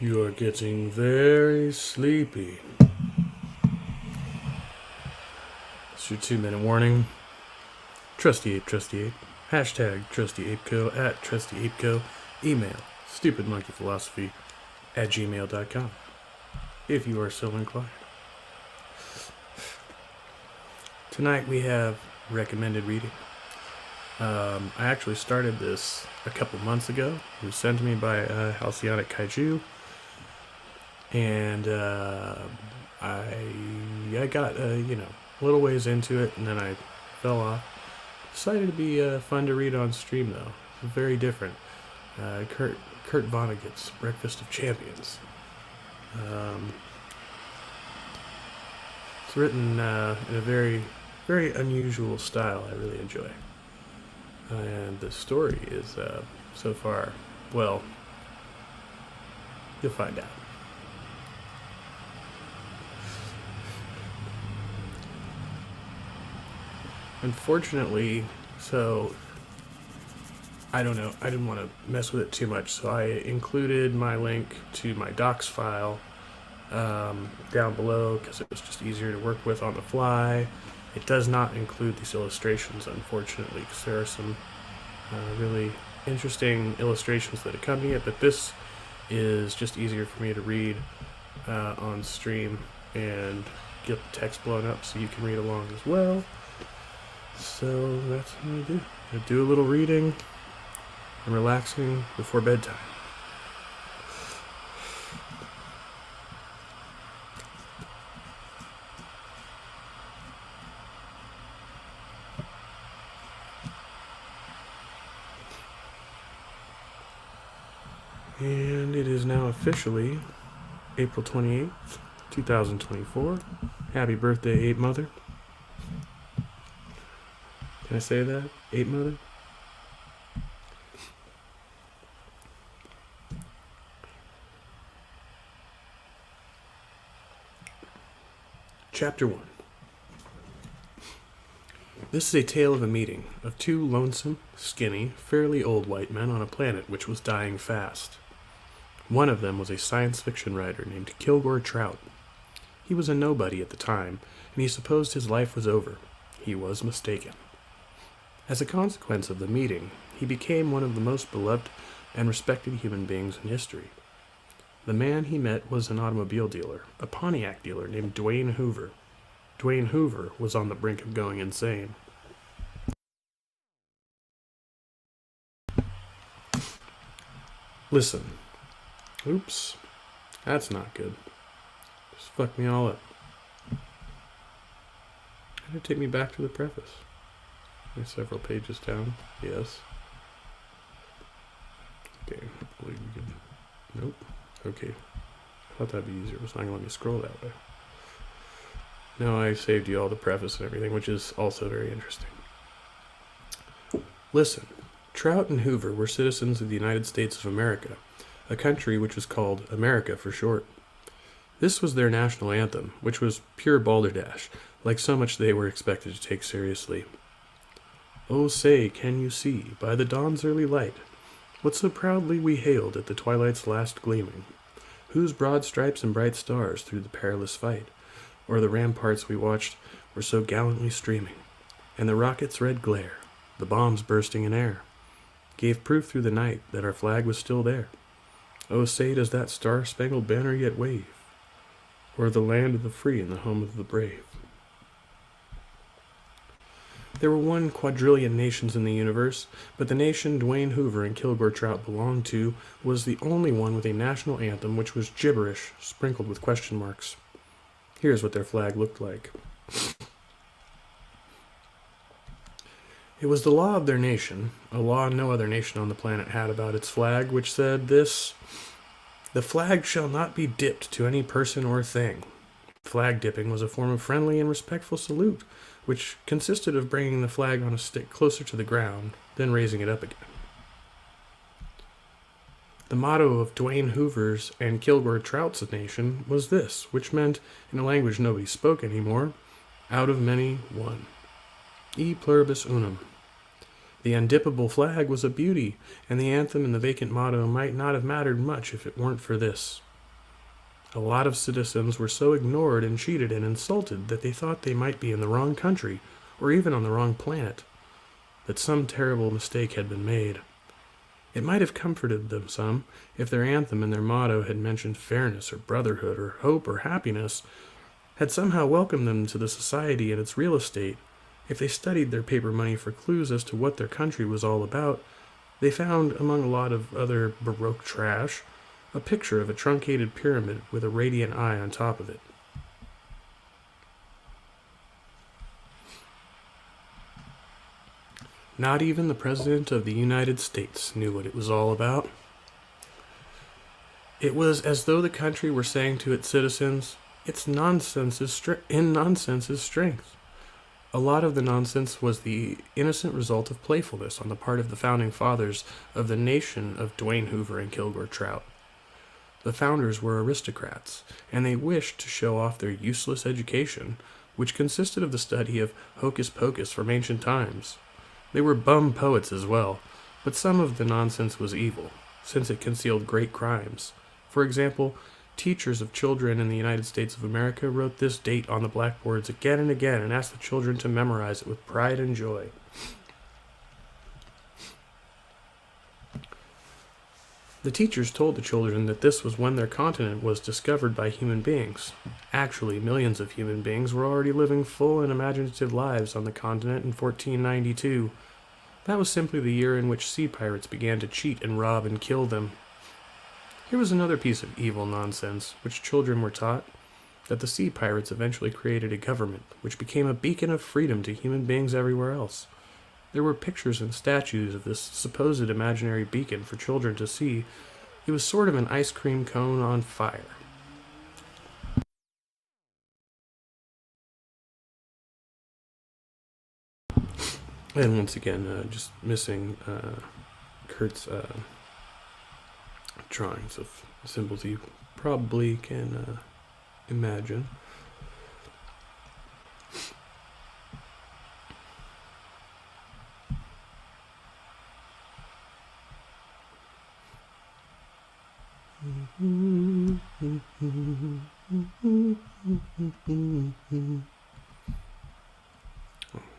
You are getting very sleepy. It's your 2 minute warning. Trusty Ape, Trusty Ape. Hashtag Trusty Ape Co. at Trusty Ape Co. Email stupidmonkeyphilosophy@gmail.com if you are so inclined. Tonight we have recommended reading. I actually started this a couple months ago. It was sent to me by Halcyonic Kaiju. And I got, a little ways into it, and then I fell off. Decided to be fun to read on stream, though. Very different. Kurt Vonnegut's Breakfast of Champions. It's written in a very, very unusual style I really enjoy. And the story is, so far, well, you'll find out. Unfortunately, so I don't know. I didn't want to mess with it too much, so I included my link to my docs file down below because it was just easier to work with on the fly. It does not include these illustrations, unfortunately, because there are some really interesting illustrations that accompany it, but this is just easier for me to read on stream and get the text blown up so you can read along as well. So that's what I do. I do a little reading and relaxing before bedtime. And it is now officially April 28th, 2024. Happy birthday, Ape Mother. Can I say that? Ape Mother? Chapter 1. This is a tale of a meeting of two lonesome, skinny, fairly old white men on a planet which was dying fast. One of them was a science fiction writer named Kilgore Trout. He was a nobody at the time, and he supposed his life was over. He was mistaken. As a consequence of the meeting, he became one of the most beloved and respected human beings in history. The man he met was an automobile dealer, a Pontiac dealer named Dwayne Hoover. Dwayne Hoover was on the brink of going insane. Listen. Oops. That's not good. Just fucked me all up. How did it take me back to the preface? Several pages down. Yes. Okay. I believe we can. Nope. Okay. I thought that'd be easier. It was not going to let me scroll that way. No, I saved you all the preface and everything, which is also very interesting. Listen. Trout and Hoover were citizens of the United States of America, a country which was called America for short. This was their national anthem, which was pure balderdash, like so much they were expected to take seriously. Oh, say, can you see, by the dawn's early light, what so proudly we hailed at the twilight's last gleaming, whose broad stripes and bright stars through the perilous fight, o'er the ramparts we watched were so gallantly streaming, and the rocket's red glare, the bombs bursting in air, gave proof through the night that our flag was still there. Oh, say, does that star-spangled banner yet wave, o'er the land of the free and the home of the brave? There were 1,000,000,000,000 nations in the universe, but the nation Dwayne Hoover and Kilgore Trout belonged to was the only one with a national anthem which was gibberish, sprinkled with question marks. Here's what their flag looked like. It was the law of their nation, a law no other nation on the planet had about its flag, which said this: "The flag shall not be dipped to any person or thing." Flag dipping was a form of friendly and respectful salute, which consisted of bringing the flag on a stick closer to the ground, then raising it up again. The motto of Dwayne Hoover's and Kilgore Trout's nation was this, which meant, in a language nobody spoke anymore, out of many, one. E pluribus unum. The undippable flag was a beauty, and the anthem and the vacant motto might not have mattered much if it weren't for this. A lot of citizens were so ignored and cheated and insulted that they thought they might be in the wrong country, or even on the wrong planet, that some terrible mistake had been made. It might have comforted them some if their anthem and their motto had mentioned fairness or brotherhood or hope or happiness, had somehow welcomed them to the society and its real estate. If they studied their paper money for clues as to what their country was all about, they found, among a lot of other Baroque trash, a picture of a truncated pyramid with a radiant eye on top of it. Not even the President of the United States knew what it was all about. It was as though the country were saying to its citizens, nonsense is strength. A lot of the nonsense was the innocent result of playfulness on the part of the founding fathers of the nation of Dwayne Hoover and Kilgore Trout. The founders were aristocrats, and they wished to show off their useless education, which consisted of the study of hocus pocus from ancient times. They were bum poets as well, but some of the nonsense was evil, since it concealed great crimes. For example, teachers of children in the United States of America wrote this date on the blackboards again and again and asked the children to memorize it with pride and joy. The teachers told the children that this was when their continent was discovered by human beings. Actually, millions of human beings were already living full and imaginative lives on the continent in 1492. That was simply the year in which sea pirates began to cheat and rob and kill them. Here was another piece of evil nonsense, which children were taught, that the sea pirates eventually created a government, which became a beacon of freedom to human beings everywhere else. There were pictures and statues of this supposed imaginary beacon for children to see. It was sort of an ice cream cone on fire. And once again, just missing Kurt's drawings of symbols you probably can imagine.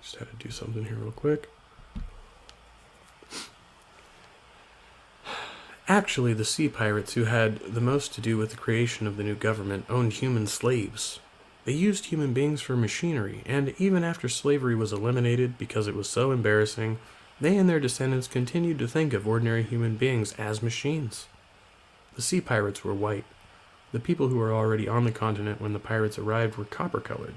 Just had to do something here real quick. Actually, the sea pirates who had the most to do with the creation of the new government owned human slaves. They used human beings for machinery, and even after slavery was eliminated because it was so embarrassing, they and their descendants continued to think of ordinary human beings as machines. The sea pirates were white. The people who were already on the continent when the pirates arrived were copper-colored.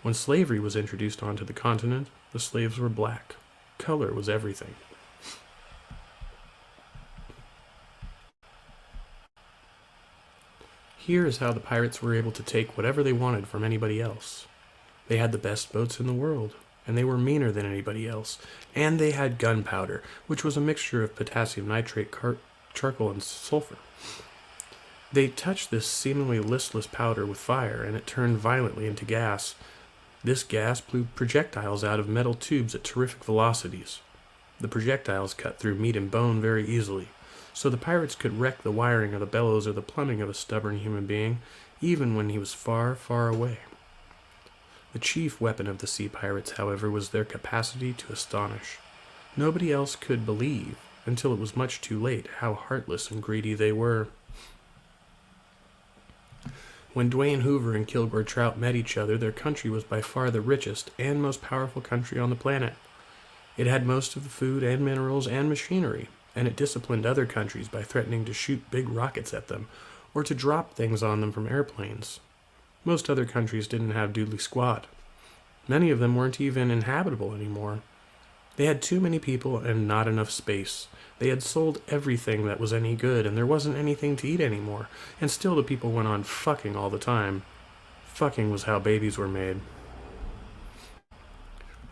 When slavery was introduced onto the continent, the slaves were black. Color was everything. Here is how the pirates were able to take whatever they wanted from anybody else. They had the best boats in the world, and they were meaner than anybody else, and they had gunpowder, which was a mixture of potassium nitrate, charcoal, and sulfur. They touched this seemingly listless powder with fire, and it turned violently into gas. This gas blew projectiles out of metal tubes at terrific velocities. The projectiles cut through meat and bone very easily, so the pirates could wreck the wiring of the bellows or the plumbing of a stubborn human being, even when he was far, far away. The chief weapon of the sea pirates, however, was their capacity to astonish. Nobody else could believe, until it was much too late, how heartless and greedy they were. When Dwayne Hoover and Kilgore Trout met each other, their country was by far the richest and most powerful country on the planet. It had most of the food and minerals and machinery, and it disciplined other countries by threatening to shoot big rockets at them, or to drop things on them from airplanes. Most other countries didn't have doodly squat. Many of them weren't even inhabitable anymore. They had too many people and not enough space. They had sold everything that was any good, and there wasn't anything to eat anymore, and still the people went on fucking all the time. Fucking was how babies were made.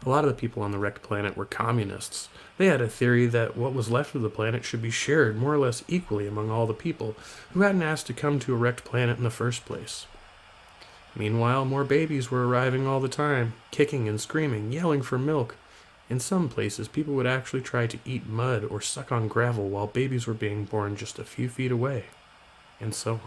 A lot of the people on the wrecked planet were communists. They had a theory that what was left of the planet should be shared more or less equally among all the people who hadn't asked to come to a wrecked planet in the first place. Meanwhile, more babies were arriving all the time, kicking and screaming, yelling for milk. In some places, people would actually try to eat mud or suck on gravel while babies were being born just a few feet away, and so on.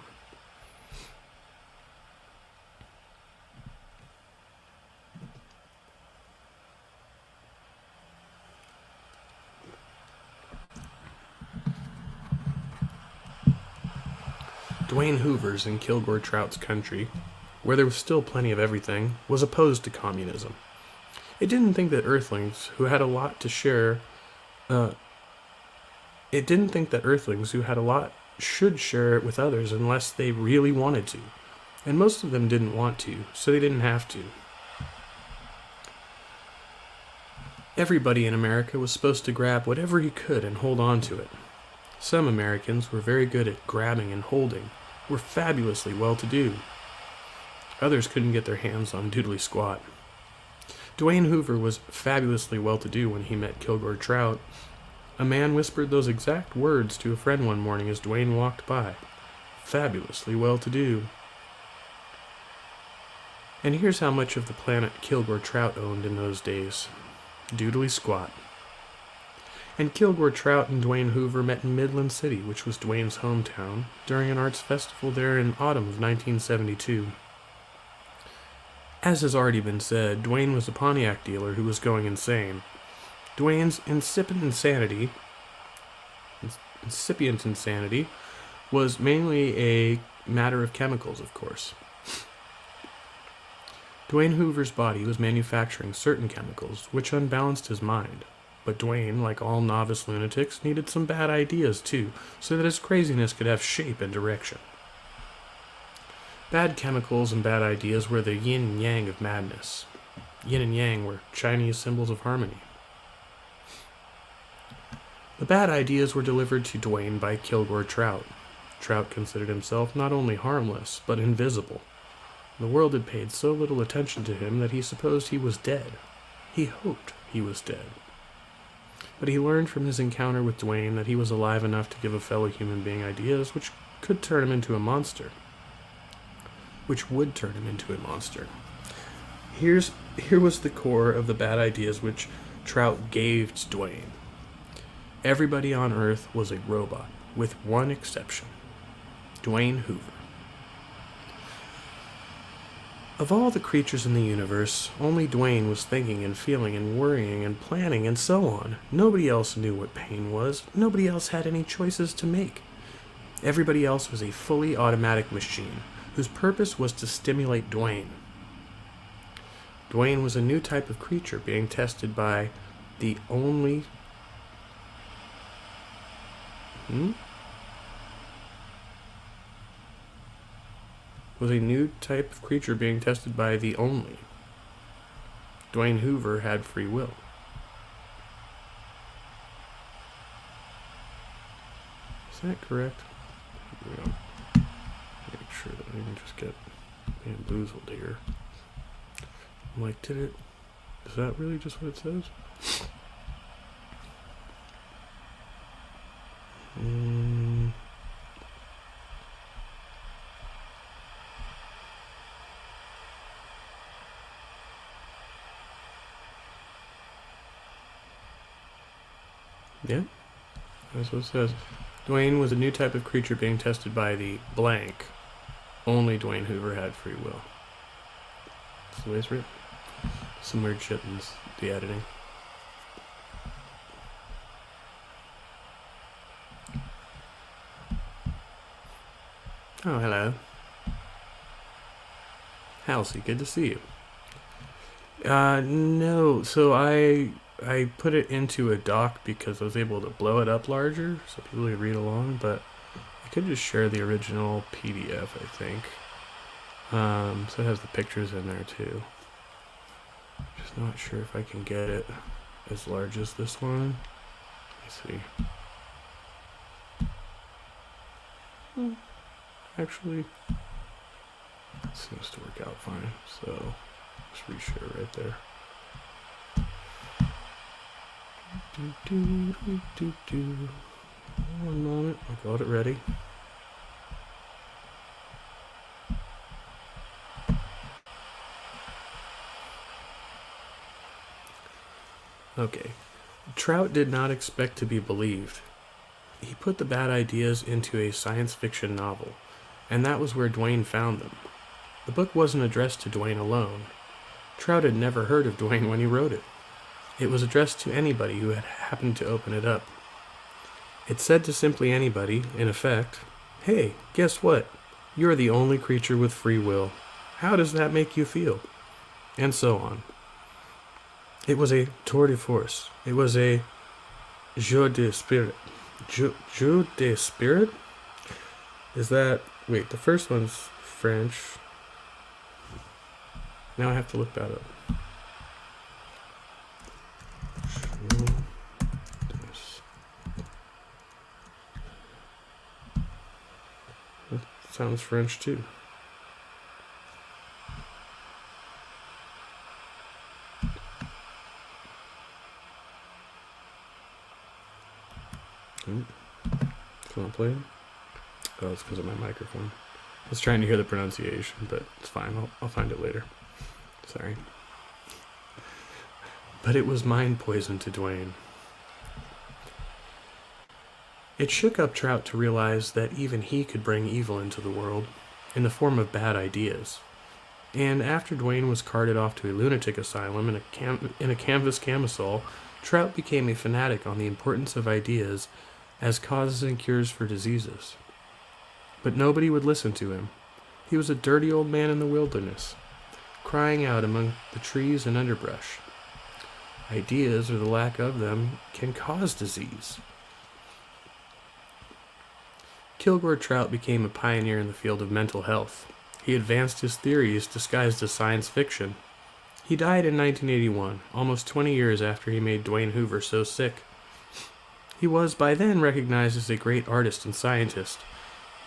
Dwayne Hoover's in Kilgore Trout's country, where there was still plenty of everything, was opposed to communism. It didn't think that Earthlings who had a lot to share, it didn't think that Earthlings who had a lot should share it with others unless they really wanted to. And most of them didn't want to, so they didn't have to. Everybody in America was supposed to grab whatever he could and hold on to it. Some Americans were very good at grabbing and holding, were fabulously well-to-do. Others couldn't get their hands on doodly squat. Dwayne Hoover was fabulously well-to-do when he met Kilgore Trout. A man whispered those exact words to a friend one morning as Dwayne walked by. Fabulously well-to-do. And here's how much of the planet Kilgore Trout owned in those days. Doodly squat. And Kilgore Trout and Dwayne Hoover met in Midland City, which was Dwayne's hometown, during an arts festival there in autumn of 1972. As has already been said, Dwayne was a Pontiac dealer who was going insane. Dwayne's incipient insanity was mainly a matter of chemicals, of course. Dwayne Hoover's body was manufacturing certain chemicals, which unbalanced his mind. But Dwayne, like all novice lunatics, needed some bad ideas too, so that his craziness could have shape and direction. Bad chemicals and bad ideas were the yin and yang of madness. Yin and yang were Chinese symbols of harmony. The bad ideas were delivered to Dwayne by Kilgore Trout. Trout considered himself not only harmless, but invisible. The world had paid so little attention to him that he supposed he was dead. He hoped he was dead. But he learned from his encounter with Dwayne that he was alive enough to give a fellow human being ideas which could turn him into a monster. Which would turn him into a monster. Here was the core of the bad ideas which Trout gave to Dwayne. Everybody on Earth was a robot, with one exception. Dwayne Hoover. Of all the creatures in the universe, only Dwayne was thinking and feeling and worrying and planning and so on. Nobody else knew what pain was. Nobody else had any choices to make. Everybody else was a fully automatic machine, whose purpose was to stimulate Dwayne. Dwayne was a new type of creature being tested by the only... was a new type of creature being tested by the only. Dwayne Hoover had free will. Is that correct? Here we go. Make sure that I didn't just get bamboozled here. I'm like, is that really just what it says? Yeah, that's what it says. Dwayne was a new type of creature being tested by the blank. Only Dwayne Hoover had free will. That's the way it's written. Some weird shit in the editing. Oh, hello. Halsey, good to see you. No, so I put it into a doc because I was able to blow it up larger so people could read along, but I could just share the original PDF, I think. So it has the pictures in there too. Just not sure if I can get it as large as this one. Let's see. Actually, it seems to work out fine, so just reshare right there. One moment, I've got it ready. Okay. Trout did not expect to be believed. He put the bad ideas into a science fiction novel, and that was where Dwayne found them. The book wasn't addressed to Dwayne alone. Trout had never heard of Dwayne when he wrote it. It was addressed to anybody who had happened to open it up. It said to simply anybody, in effect, "Hey, guess what? You are the only creature with free will. How does that make you feel? And so on. It was a tour de force. It was a jeu de spirit. Jeu de spirit? Is that... Wait, the first one's French. Now I have to look that up. That sounds French too. Can I play it? Oh, it's because of my microphone. I was trying to hear the pronunciation, but it's fine. I'll find it later. Sorry. But it was mind poison to Dwayne. It shook up Trout to realize that even he could bring evil into the world, in the form of bad ideas. And after Dwayne was carted off to a lunatic asylum in a canvas camisole, Trout became a fanatic on the importance of ideas as causes and cures for diseases. But nobody would listen to him. He was a dirty old man in the wilderness, crying out among the trees and underbrush. Ideas, or the lack of them, can cause disease. Kilgore Trout became a pioneer in the field of mental health. He advanced his theories disguised as science fiction. He died in 1981, almost 20 years after he made Dwayne Hoover so sick. He was by then recognized as a great artist and scientist.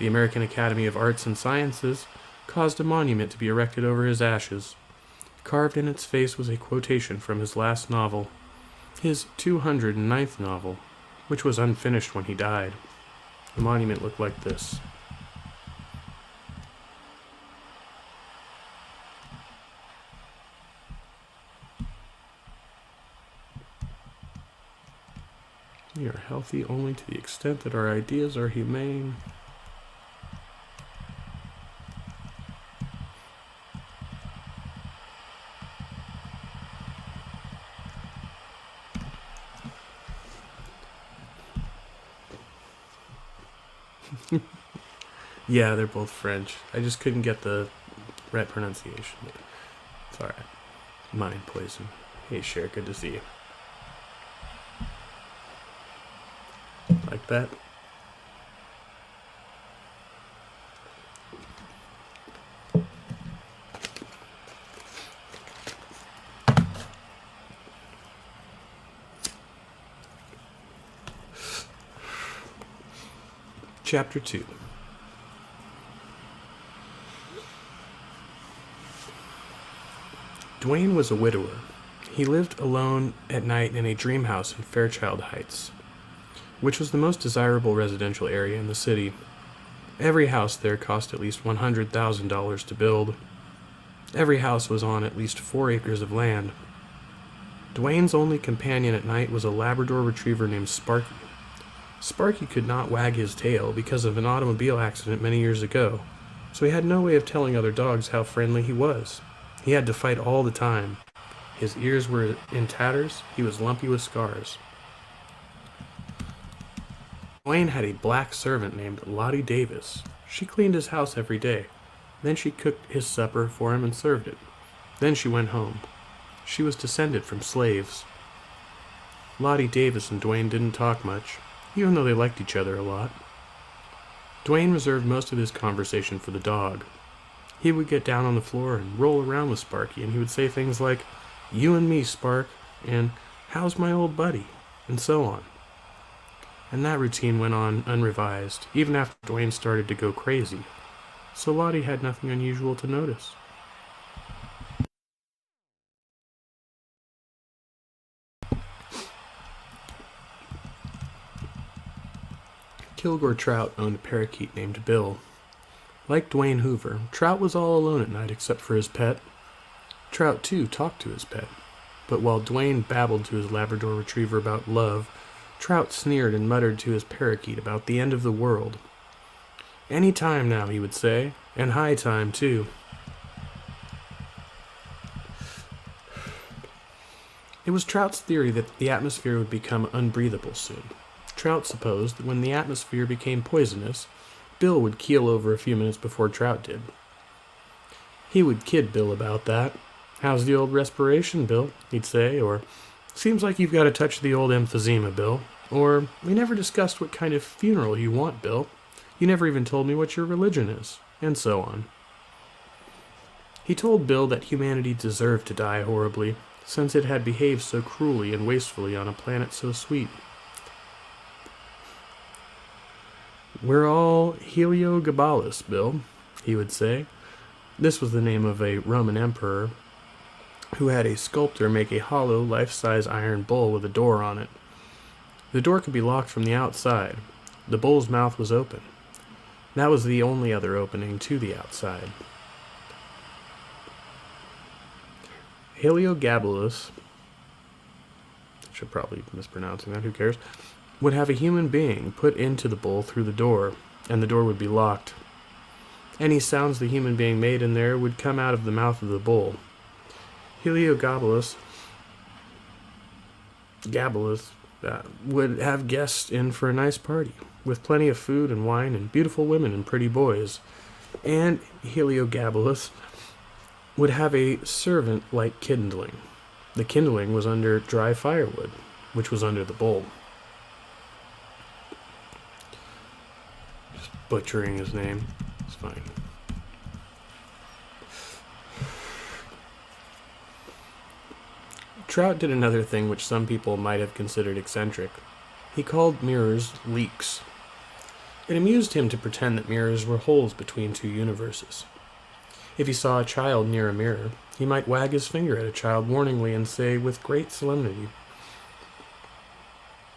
The American Academy of Arts and Sciences caused a monument to be erected over his ashes. Carved in its face was a quotation from his last novel, his 209th novel, which was unfinished when he died. The monument looked like this. We are healthy only to the extent that our ideas are humane. Yeah, they're both French. I just couldn't get the right pronunciation. It's alright. Mind poison. Hey, Cher, good to see you. Like that? Chapter 2. Dwayne was a widower. He lived alone at night in a dream house in Fairchild Heights, which was the most desirable residential area in the city. Every house there cost at least $100,000 to build. Every house was on at least 4 acres of land. Dwayne's only companion at night was a Labrador retriever named Sparky. Sparky could not wag his tail because of an automobile accident many years ago, so he had no way of telling other dogs how friendly he was. He had to fight all the time. His ears were in tatters. He was lumpy with scars. Dwayne had a black servant named Lottie Davis. She cleaned his house every day. Then she cooked his supper for him and served it. Then she went home. She was descended from slaves. Lottie Davis and Dwayne didn't talk much, even though they liked each other a lot. Dwayne reserved most of his conversation for the dog. He would get down on the floor and roll around with Sparky, and he would say things like, "You and me, Spark," and "How's my old buddy?" and so on. And that routine went on unrevised, even after Dwayne started to go crazy, so Lottie had nothing unusual to notice. Kilgore Trout owned a parakeet named Bill. Like Dwayne Hoover, Trout was all alone at night except for his pet. Trout, too, talked to his pet, but while Dwayne babbled to his Labrador retriever about love, Trout sneered and muttered to his parakeet about the end of the world. "Any time now," he would say, "and high time, too." It was Trout's theory that the atmosphere would become unbreathable soon. Trout supposed that when the atmosphere became poisonous, Bill would keel over a few minutes before Trout did. He would kid Bill about that. "How's the old respiration, Bill?" he'd say, or "Seems like you've got a touch of the old emphysema, Bill," or "We never discussed what kind of funeral you want, Bill. You never even told me what your religion is," and so on. He told Bill that humanity deserved to die horribly, since it had behaved so cruelly and wastefully on a planet so sweet. "We're all Heliogabalus, Bill," he would say. This was the name of a Roman emperor who had a sculptor make a hollow, life-size iron bull with a door on it. The door could be locked from the outside. The bull's mouth was open. That was the only other opening to the outside. Heliogabalus, I should probably be mispronouncing that, who cares, would have a human being put into the bull through the door, and the door would be locked. Any sounds the human being made in there would come out of the mouth of the bull. Heliogabalus would have guests in for a nice party, with plenty of food and wine and beautiful women and pretty boys. And Heliogabalus would have a servant like kindling. The kindling was under dry firewood, which was under the bull. Just butchering his name. It's fine. Trout did another thing which some people might have considered eccentric. He called mirrors leaks. It amused him to pretend that mirrors were holes between two universes. If he saw a child near a mirror, he might wag his finger at a child warningly and say with great solemnity,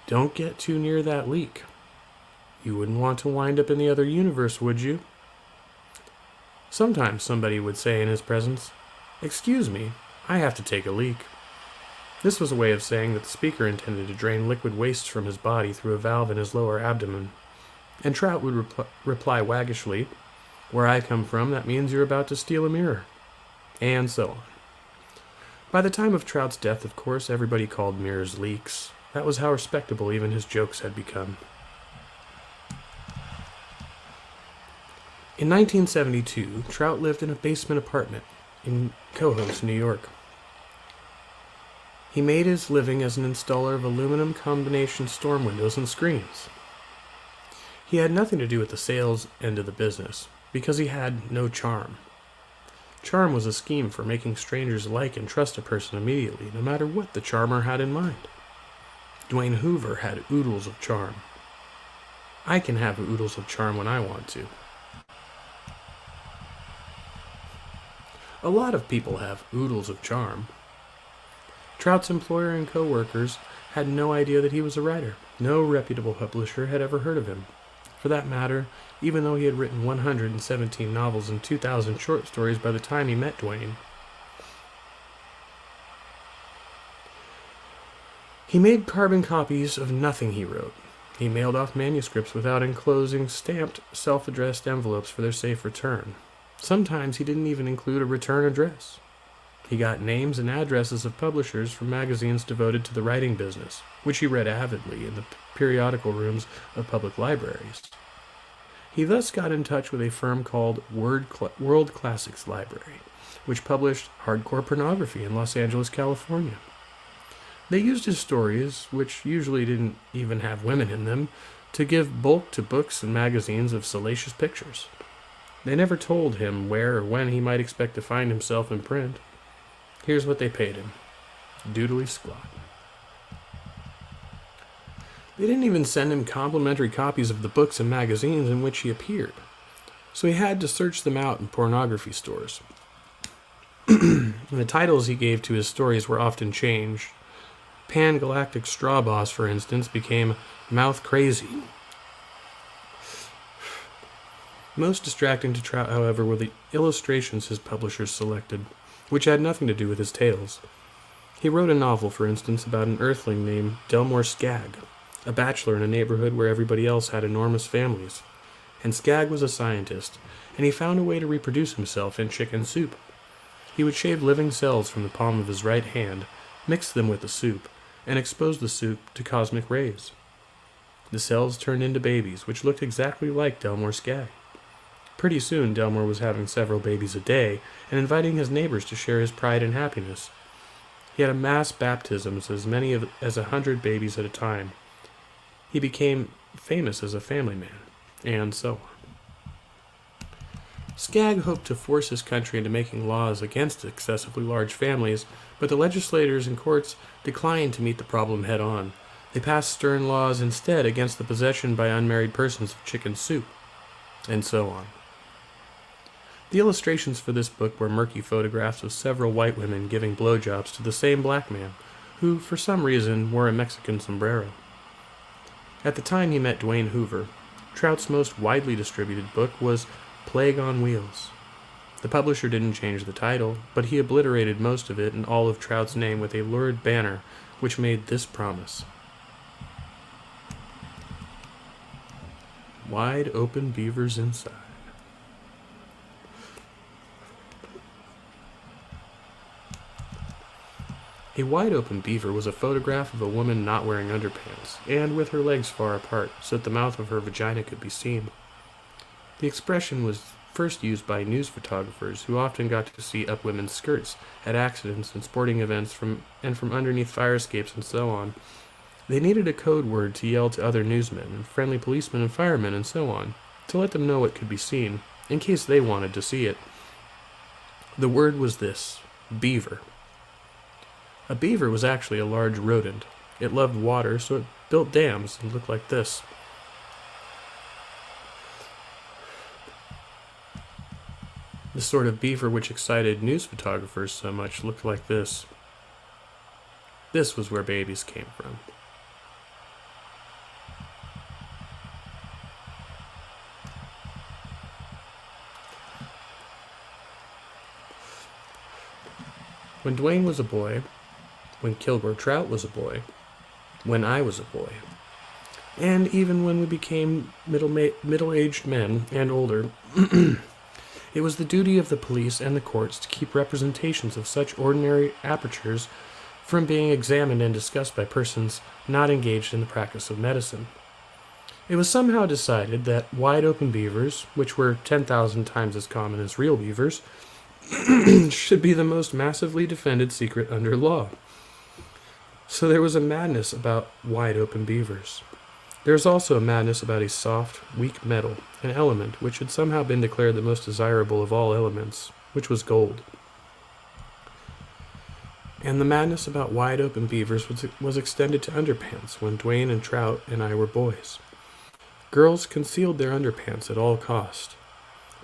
"Don't get too near that leak. You wouldn't want to wind up in the other universe, would you?" Sometimes somebody would say in his presence, "Excuse me, I have to take a leak." This was a way of saying that the speaker intended to drain liquid waste from his body through a valve in his lower abdomen. And Trout would reply waggishly, "Where I come from, that means you're about to steal a mirror." And so on. By the time of Trout's death, of course, everybody called mirrors leaks. That was how respectable even his jokes had become. In 1972, Trout lived in a basement apartment in Cohoes, New York. He made his living as an installer of aluminum combination storm windows and screens. He had nothing to do with the sales end of the business, because he had no charm. Charm was a scheme for making strangers like and trust a person immediately, no matter what the charmer had in mind. Dwayne Hoover had oodles of charm. I can have oodles of charm when I want to. A lot of people have oodles of charm. Trout's employer and co-workers had no idea that he was a writer. No reputable publisher had ever heard of him. For that matter, even though he had written 117 novels and 2,000 short stories by the time he met Dwayne. He made carbon copies of nothing he wrote. He mailed off manuscripts without enclosing stamped, self-addressed envelopes for their safe return. Sometimes he didn't even include a return address. He got names and addresses of publishers from magazines devoted to the writing business, which he read avidly in the periodical rooms of public libraries. He thus got in touch with a firm called World Classics Library, which published hardcore pornography in Los Angeles, California. They used his stories, which usually didn't even have women in them, to give bulk to books and magazines of salacious pictures. They never told him where or when he might expect to find himself in print. Here's what they paid him. Doodly squat. They didn't even send him complimentary copies of the books and magazines in which he appeared, so he had to search them out in pornography stores. The titles he gave to his stories were often changed. Pan-Galactic Straw Boss, for instance, became Mouth Crazy. Most distracting to Trout, however, were the illustrations his publishers selected, which had nothing to do with his tales. He wrote a novel, for instance, about an earthling named Delmore Skagg, a bachelor in a neighborhood where everybody else had enormous families. And Skagg was a scientist, and he found a way to reproduce himself in chicken soup. He would shave living cells from the palm of his right hand, mix them with the soup, and expose the soup to cosmic rays. The cells turned into babies, which looked exactly like Delmore Skagg. Pretty soon, Delmore was having several babies a day and inviting his neighbors to share his pride and happiness. He had a mass baptisms, as many as 100 babies at a time. He became famous as a family man, and so on. Skagg hoped to force his country into making laws against excessively large families, but the legislators and courts declined to meet the problem head on. They passed stern laws instead against the possession by unmarried persons of chicken soup, and so on. The illustrations for this book were murky photographs of several white women giving blowjobs to the same black man, who, for some reason, wore a Mexican sombrero. At the time he met Dwayne Hoover, Trout's most widely distributed book was Plague on Wheels. The publisher didn't change the title, but he obliterated most of it and all of Trout's name with a lurid banner which made this promise. Wide open beavers inside. A wide-open beaver was a photograph of a woman not wearing underpants, and with her legs far apart, so that the mouth of her vagina could be seen. The expression was first used by news photographers, who often got to see up women's skirts at accidents and sporting events from underneath fire escapes and so on. They needed a code word to yell to other newsmen, and friendly policemen and firemen and so on, to let them know it could be seen, in case they wanted to see it. The word was this: beaver. A beaver was actually a large rodent. It loved water, so it built dams and looked like this. The sort of beaver which excited news photographers so much looked like this. This was where babies came from. When Dwayne was a boy, when Kilgore Trout was a boy, when I was a boy, and even when we became middle-aged men and older, it was the duty of the police and the courts to keep representations of such ordinary apertures from being examined and discussed by persons not engaged in the practice of medicine. It was somehow decided that wide-open beavers, which were 10,000 times as common as real beavers, should be the most massively defended secret under law. So there was a madness about wide-open beavers. There is also a madness about a soft, weak metal, an element which had somehow been declared the most desirable of all elements, which was gold. And the madness about wide-open beavers was extended to underpants when Dwayne and Trout and I were boys. Girls concealed their underpants at all cost,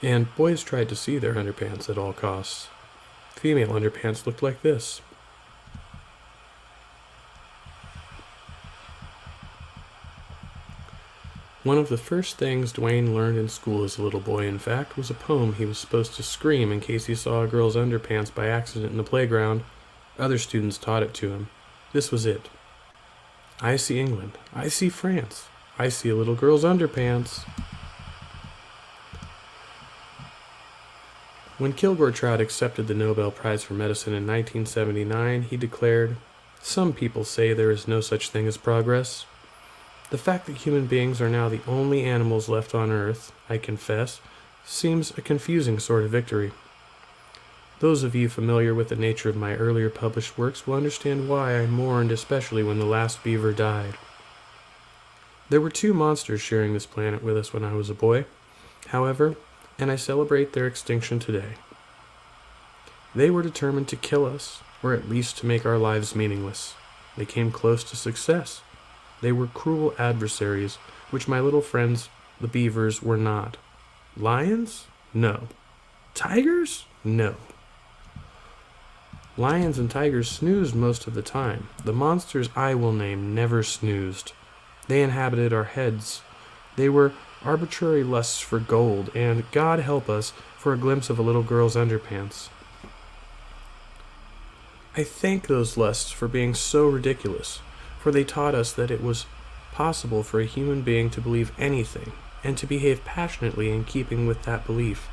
and boys tried to see their underpants at all costs. Female underpants looked like this. One of the first things Dwayne learned in school as a little boy, in fact, was a poem he was supposed to scream in case he saw a girl's underpants by accident in the playground. Other students taught it to him. This was it. I see England. I see France. I see a little girl's underpants. When Kilgore Trout accepted the Nobel Prize for Medicine in 1979, he declared, "Some people say there is no such thing as progress. The fact that human beings are now the only animals left on Earth, I confess, seems a confusing sort of victory. Those of you familiar with the nature of my earlier published works will understand why I mourned especially when the last beaver died. There were 2 monsters sharing this planet with us when I was a boy, however, and I celebrate their extinction today. They were determined to kill us, or at least to make our lives meaningless. They came close to success. They were cruel adversaries, which my little friends, the beavers, were not. Lions? No. Tigers? No. Lions and tigers snoozed most of the time. The monsters I will name never snoozed. They inhabited our heads. They were arbitrary lusts for gold, and, God help us, for a glimpse of a little girl's underpants. I thank those lusts for being so ridiculous, for they taught us that it was possible for a human being to believe anything, and to behave passionately in keeping with that belief.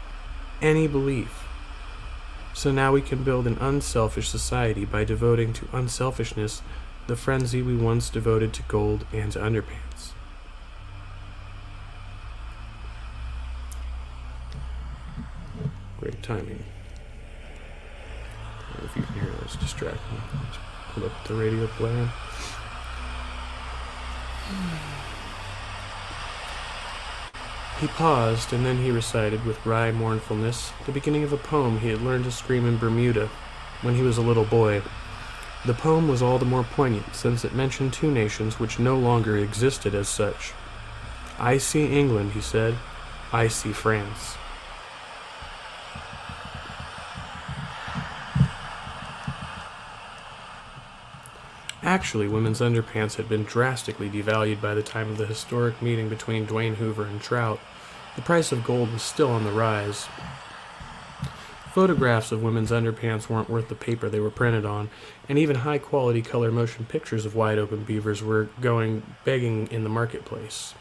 Any belief. So now we can build an unselfish society by devoting to unselfishness the frenzy we once devoted to gold and to underpants. if you can hear it, it's distracting me. Just pull up the radio player. He paused, and then he recited with wry mournfulness the beginning of a poem he had learned to scream in Bermuda when he was a little boy. The poem was all the more poignant since it mentioned two nations which no longer existed as such. "I see England," he said. "I see France." Actually, women's underpants had been drastically devalued by the time of the historic meeting between Dwayne Hoover and Trout. The price of gold was still on the rise. Photographs of women's underpants weren't worth the paper they were printed on, and even high-quality color motion pictures of wide-open beavers were going begging in the marketplace.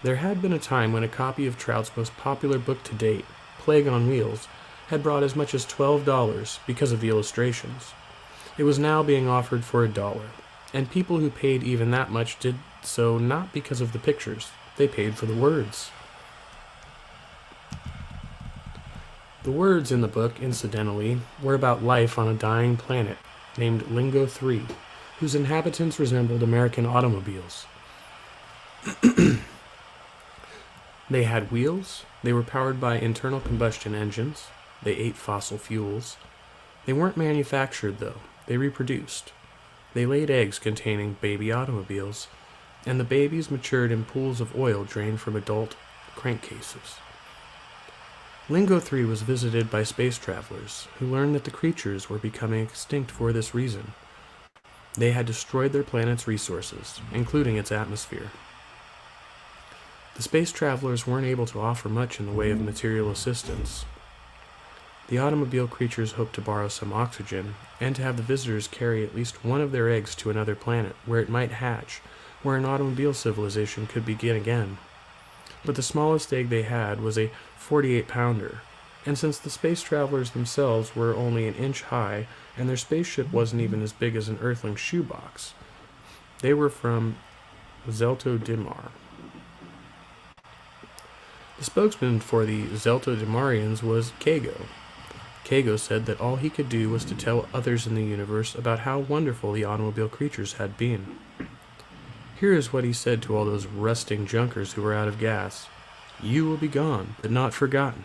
There had been a time when a copy of Trout's most popular book to date, Plague on Wheels, had brought as much as $12 because of the illustrations. It was now being offered for $1, and people who paid even that much did so not because of the pictures. They paid for the words. The words in the book, incidentally, were about life on a dying planet named Lingo 3, whose inhabitants resembled American automobiles. They had wheels, they were powered by internal combustion engines, they ate fossil fuels. They weren't manufactured, though. They reproduced. They laid eggs containing baby automobiles, and the babies matured in pools of oil drained from adult crankcases. Lingo 3 was visited by space travelers who learned that the creatures were becoming extinct for this reason. They had destroyed their planet's resources, including its atmosphere. The space travelers weren't able to offer much in the way of material assistance. The automobile creatures hoped to borrow some oxygen, and to have the visitors carry at least one of their eggs to another planet, where it might hatch, where an automobile civilization could begin again. But the smallest egg they had was a 48-pounder, and since the space travelers themselves were only an inch high, and their spaceship wasn't even as big as an Earthling shoebox, they were from Zelto Dimar. The spokesman for the Zelto Dimarians was Kago. Kago said that all he could do was to tell others in the universe about how wonderful the automobile creatures had been. Here is what he said to all those rusting junkers who were out of gas. "You will be gone, but not forgotten."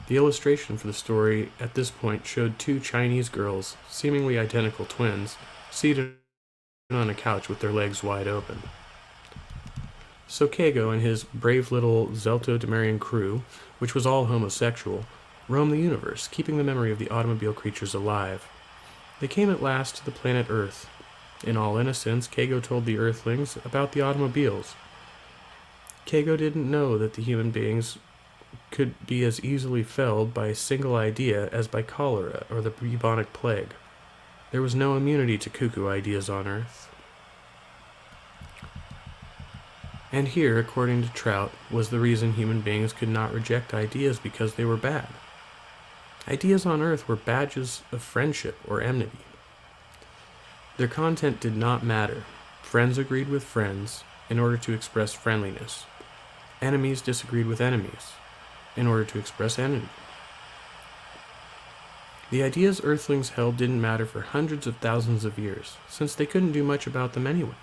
The illustration for the story at this point showed two Chinese girls, seemingly identical twins, seated on a couch with their legs wide open. So Kago and his brave little Zelto Dimarian crew, which was all homosexual, roamed the universe, keeping the memory of the automobile creatures alive. They came at last to the planet Earth. In all innocence, Kago told the Earthlings about the automobiles. Kago didn't know that the human beings could be as easily felled by a single idea as by cholera or the bubonic plague. There was no immunity to cuckoo ideas on Earth. And here, according to Trout, was the reason human beings could not reject ideas because they were bad. Ideas on Earth were badges of friendship or enmity. Their content did not matter. Friends agreed with friends in order to express friendliness. Enemies disagreed with enemies in order to express enmity. The ideas Earthlings held didn't matter for hundreds of thousands of years, since they couldn't do much about them anyway.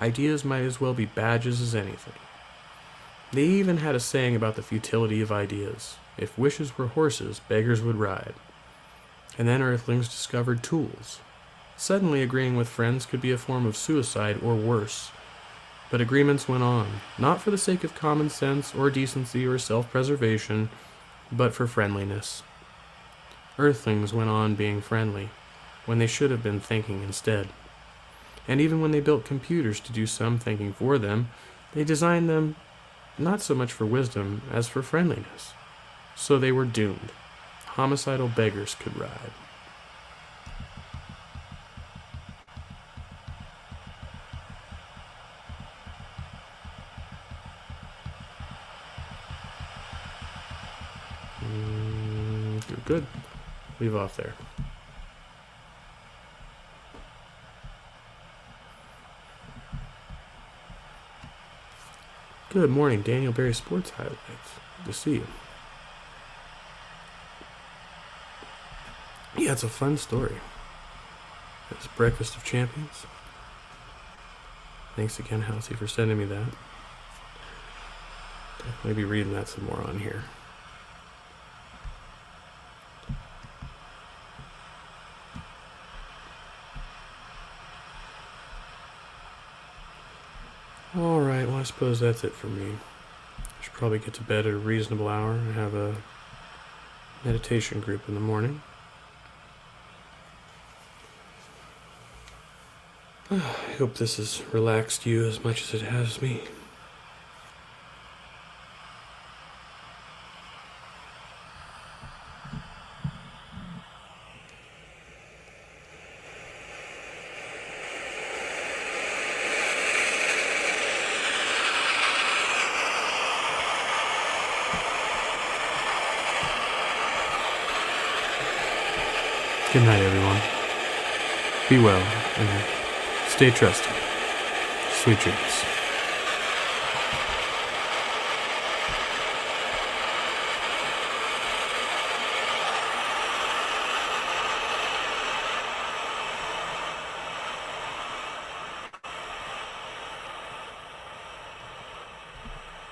Ideas might as well be badges as anything. They even had a saying about the futility of ideas. If wishes were horses, beggars would ride. And then Earthlings discovered tools. Suddenly agreeing with friends could be a form of suicide or worse. But agreements went on, not for the sake of common sense or decency or self-preservation, but for friendliness. Earthlings went on being friendly, when they should have been thinking instead. And even when they built computers to do some thinking for them, they designed them not so much for wisdom as for friendliness. So they were doomed. Homicidal beggars could ride. Good. Leave off there. Good morning, Daniel Berry Sports Highlights. Good to see you. Yeah, it's a fun story. It's Breakfast of Champions. Thanks again, Halsey, for sending me that. Definitely be reading that some more on here. Alright, well, I suppose that's it for me. I should probably get to bed at a reasonable hour and have a meditation group in the morning. I hope this has relaxed you as much as it has me. Good night, everyone. Be well and stay trusting. Sweet dreams.